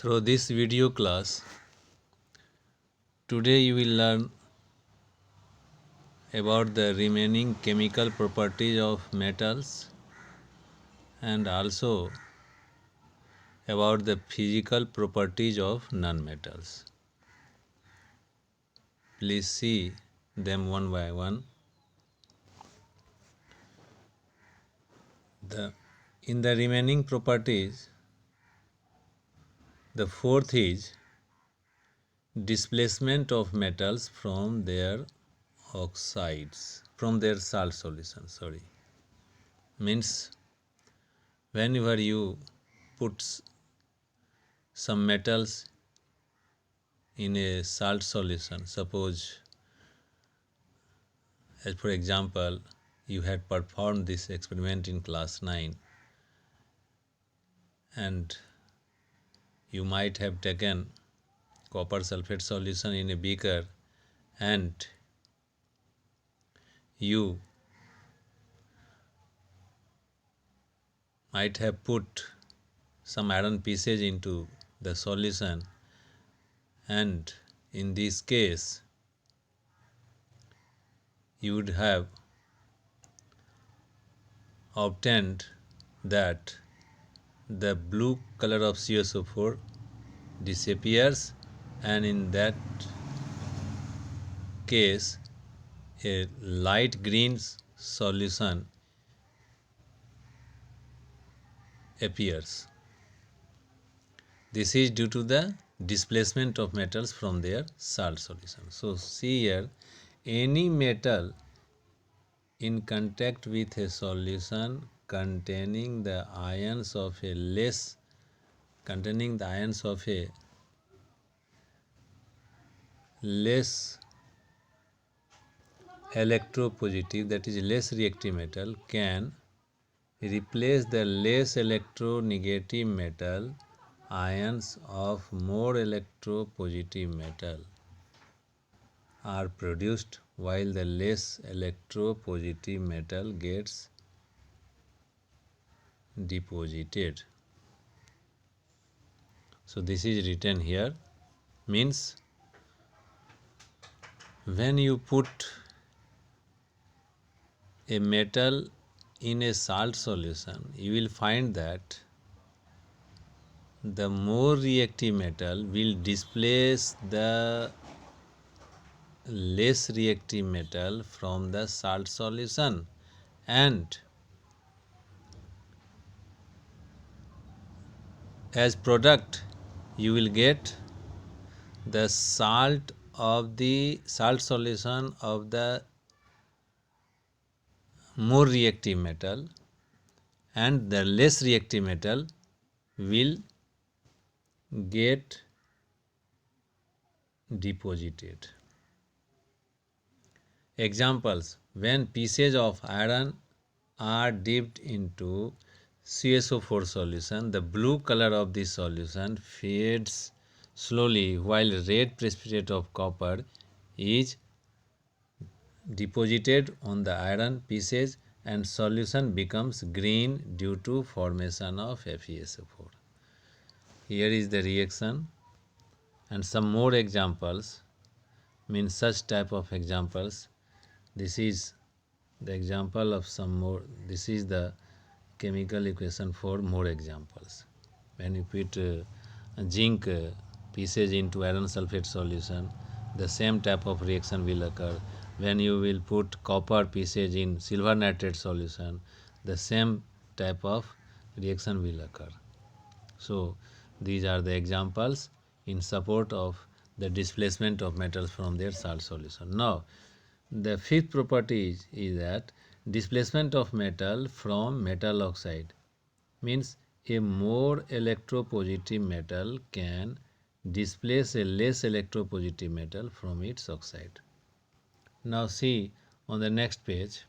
Through this video class, today you will learn about the remaining chemical properties of metals and also about the physical properties of nonmetals. Please see them one by one. In the remaining properties, the fourth is displacement of metals from their salt solution. Means whenever you put some metals in a salt solution, suppose as for example you had performed this experiment in class 9 and you might have taken copper sulfate solution in a beaker and you might have put some iron pieces into the solution, and in this case you would have obtained that the blue color of CSO4 disappears, and in that case a light green solution appears. This is due to the displacement of metals from their salt solution. So see here, any metal in contact with a solution containing the ions of a less electropositive, that is less reactive metal, can replace the less electronegative metal ions of more electropositive metal are produced while the less electropositive metal gets deposited. So this is written here, means when you put a metal in a salt solution, you will find that the more reactive metal will displace the less reactive metal from the salt solution, and as product you will get the salt solution of the more reactive metal, and the less reactive metal will get deposited. Examples: when pieces of iron are dipped into CSO4 solution, the blue color of this solution fades slowly while red precipitate of copper is deposited on the iron pieces and solution becomes green due to formation of FeSO4. Here is the reaction, and some more examples, means such type of examples. This is the example of some more. This is the chemical equation for more examples. When you put zinc pieces into iron sulfate solution, the same type of reaction will occur. When you will put copper pieces in silver nitrate solution, the same type of reaction will occur. So these are the examples in support of the displacement of metals from their salt solution. Now the fifth property is that displacement of metal from metal oxide, means a more electropositive metal can displace a less electropositive metal from its oxide. Now see on the next page.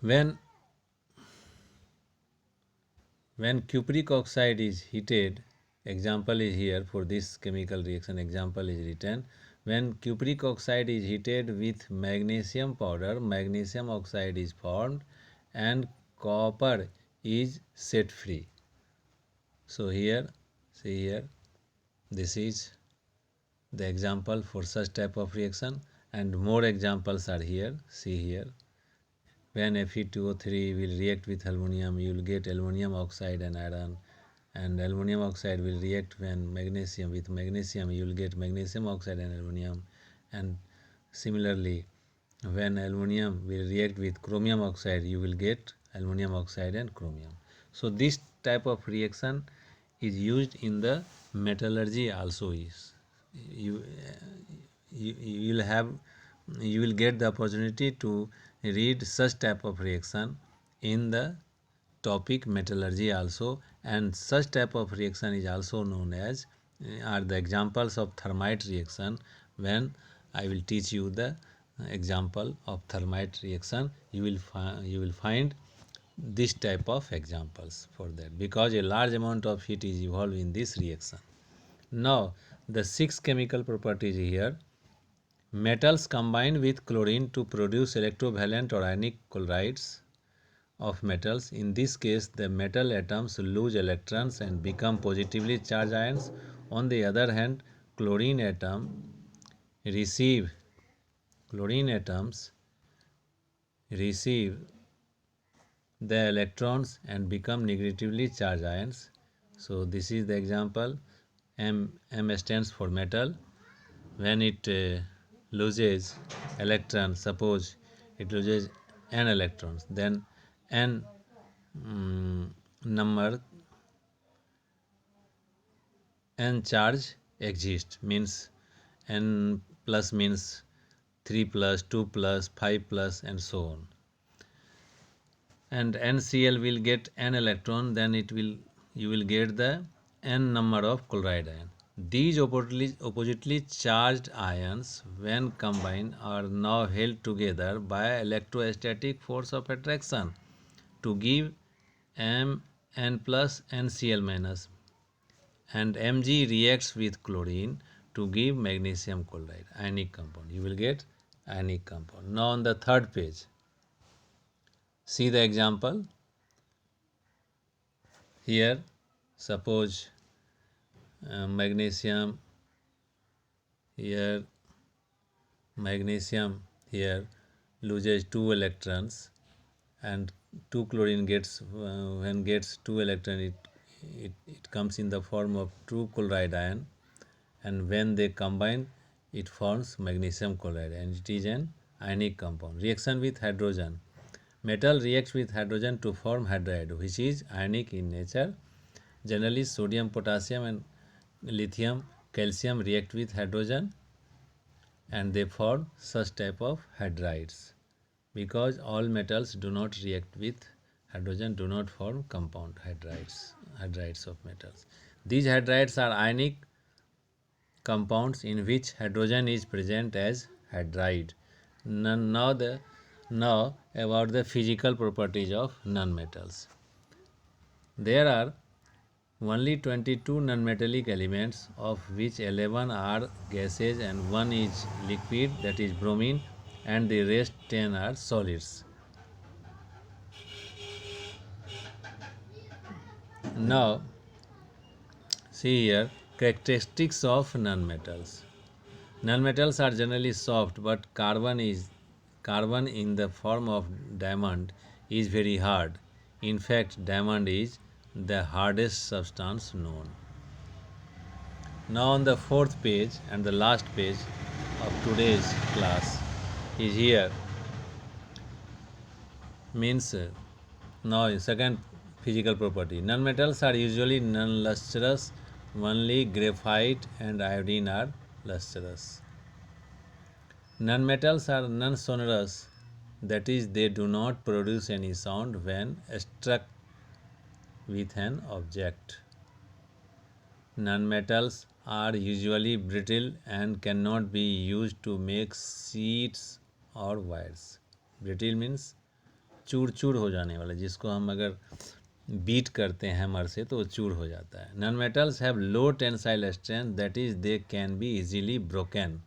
When cupric oxide is heated, example is here for this chemical reaction, example is written. When cupric oxide is heated with magnesium powder, magnesium oxide is formed and copper is set free. So here, see here, this is the example for such type of reaction, and more examples are here. See here, when Fe2O3 will react with aluminum, you will get aluminum oxide and iron, and aluminum oxide will react when magnesium with magnesium, you will get magnesium oxide and aluminum, and similarly when aluminum will react with chromium oxide, you will get aluminum oxide and chromium. So this type of reaction is used in the metallurgy also. Is you you will have, you will get the opportunity to read such type of reaction in the topic metallurgy also, and such type of reaction is also known as are the examples of thermite reaction. When I will teach you the example of thermite reaction, you will find this type of examples for that, because a large amount of heat is evolved in this reaction. Now the sixth chemical property is here. Metals combine with chlorine to produce electrovalent or ionic chlorides of metals. In this case, the metal atoms lose electrons and become positively charged ions. On the other hand, chlorine atoms receive the electrons and become negatively charged ions. So this is the example. M stands for metal. When it loses electrons, suppose it loses n electrons, then n number n charge exists, means n plus means 3 plus, 2 plus, 5 plus, and so on. And NCl will get n electron, then you will get the n number of chloride ion. These oppositely charged ions, when combined, are now held together by electrostatic force of attraction to give Mn plus NCl minus, and Mg reacts with chlorine to give magnesium chloride, ionic compound. You will get ionic compound. Now on the third page, see the example. Here, suppose magnesium here loses 2 electrons, and 2 chlorine gets when gets 2 electron, it comes in the form of 2 chloride ion, and when they combine, it forms magnesium chloride, and it is an ionic compound. Reaction with hydrogen. Metal reacts with hydrogen to form hydride, which is ionic in nature. Generally, sodium, potassium, and lithium, calcium react with hydrogen, and they form such type of hydrides. Because all metals do not react with hydrogen, do not form compound hydrides of metals. These hydrides are ionic compounds in which hydrogen is present as hydride. Now about the physical properties of nonmetals. There are only 22 nonmetallic elements, of which 11 are gases and 1 is liquid, that is bromine, and the rest 10 are solids. Now see here, characteristics of nonmetals. Nonmetals are generally soft, but carbon in the form of diamond is very hard. In fact, diamond is the hardest substance known. Now on the fourth page and the last page of today's class is here, means now second physical property. Nonmetals are usually non-lustrous, only graphite and iodine are lustrous. Nonmetals are non-sonorous, that is, they do not produce any sound when struck with an object. Nonmetals are usually brittle and cannot be used to make sheets or wires. Brittle means चूर चूर हो जाने वाला, जिसको हम अगर beat करते हैं हैमर से तो वो चूर हो जाता है. Non metals have low tensile strength, that is they can be easily broken.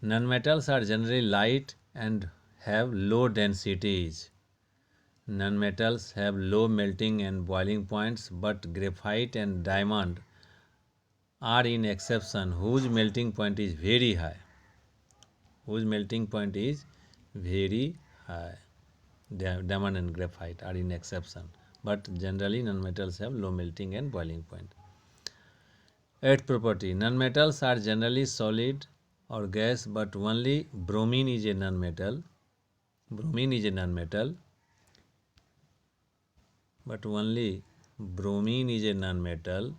Non metals are generally light and have low densities. nonmetals have low melting and boiling points, but graphite and diamond are in exception whose melting point is very high. Whose melting point is very high. Diamond and graphite are in exception, but generally nonmetals have low melting and boiling point. Eighth property, nonmetals are generally solid or gas, but only bromine is a nonmetal. Bromine is a nonmetal, but only bromine is a nonmetal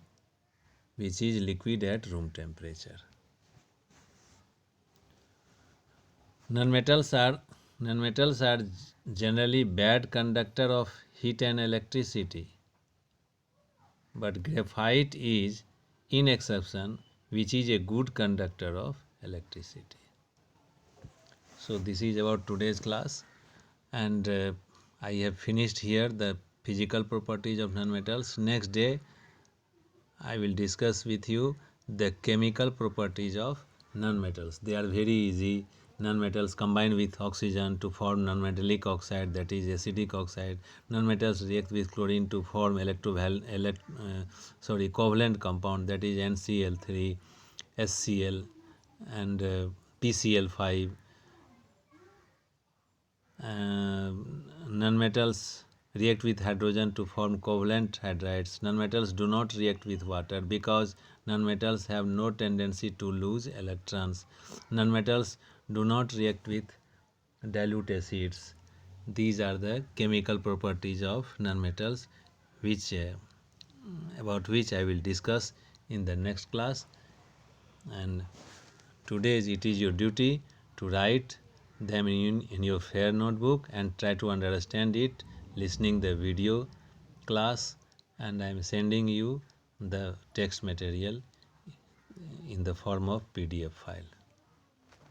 which is liquid at room temperature. Nonmetals are generally bad conductor of heat and electricity, but graphite is in exception which is a good conductor of electricity. So this is about today's class, and I have finished here the physical properties of nonmetals. Next day I will discuss with you the chemical properties of nonmetals. They are very easy. Nonmetals combine with oxygen to form nonmetallic oxide, that is acidic oxide. Nonmetals react with chlorine to form covalent compound, that is NCl3, SCl, and PCl5. Nonmetals react with hydrogen to form covalent hydrides. Nonmetals do not react with water because nonmetals have no tendency to lose electrons. Nonmetals do not react with dilute acids. These are the chemical properties of nonmetals, which about which I will discuss in the next class. And today it is your duty to write them in your fair notebook and try to understand it listening the video class, and I am sending you the text material in the form of PDF file.